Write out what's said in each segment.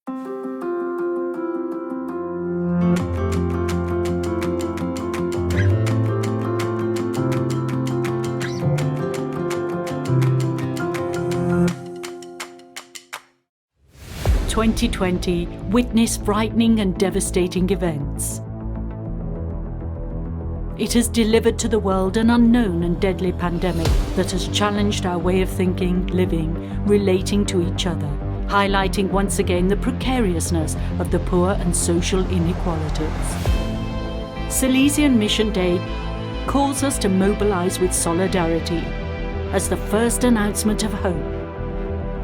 2020 witnessed frightening and devastating events. It has delivered to the world an unknown and deadly pandemic that has challenged our way of thinking, living, relating to each other, highlighting once again the precariousness of the poor and social inequalities. Salesian Mission Day calls us to mobilize with solidarity as the first announcement of hope.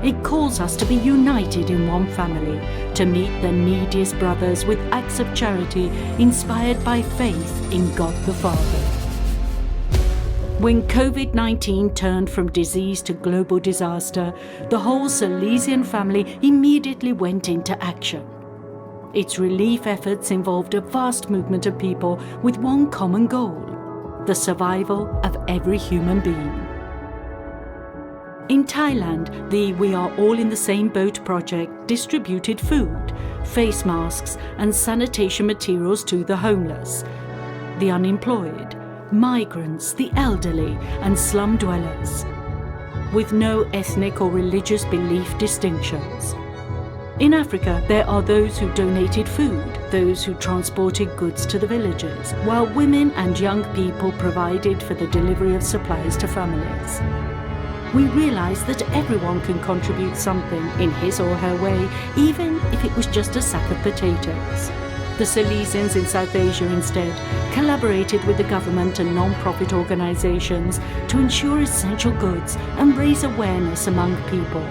It calls us to be united in one family, to meet the neediest brothers with acts of charity inspired by faith in God the Father. When COVID-19 turned from disease to global disaster, the whole Salesian family immediately went into action. Its relief efforts involved a vast movement of people with one common goal: the survival of every human being. In Thailand, the We Are All in the Same Boat project distributed food, face masks and sanitation materials to the homeless, the unemployed, migrants, the elderly and slum dwellers, with no ethnic or religious belief distinctions. In Africa, there are those who donated food, those who transported goods to the villages, while women and young people provided for the delivery of supplies to families. We realised that everyone can contribute something in his or her way, even if it was just a sack of potatoes. The Salesians in South Asia instead collaborated with the government and non-profit organisations to ensure essential goods and raise awareness among people,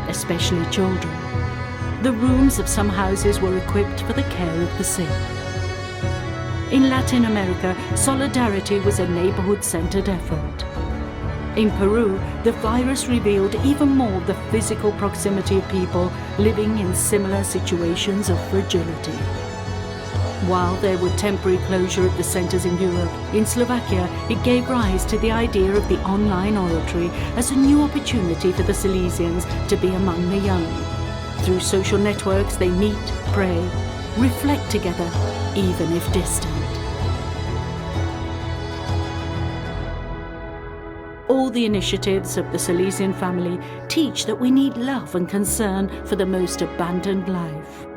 especially children. The rooms of some houses were equipped for the care of the sick. In Latin America, solidarity was a neighbourhood-centred effort. In Peru, the virus revealed even more the physical proximity of people living in similar situations of fragility. While there were temporary closure of the centres in Europe, in Slovakia it gave rise to the idea of the online oratory as a new opportunity for the Salesians to be among the young. Through social networks they meet, pray, reflect together, even if distant. All the initiatives of the Salesian family teach that we need love and concern for the most abandoned life.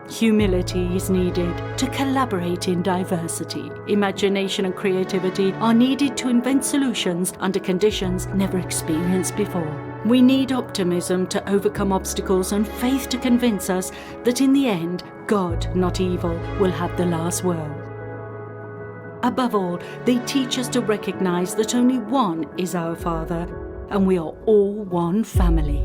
Humility is needed to collaborate in diversity. Imagination and creativity are needed to invent solutions under conditions never experienced before. We need optimism to overcome obstacles and faith to convince us that in the end, God, not evil, will have the last word. Above all, they teach us to recognize that only one is our Father, and we are all one family.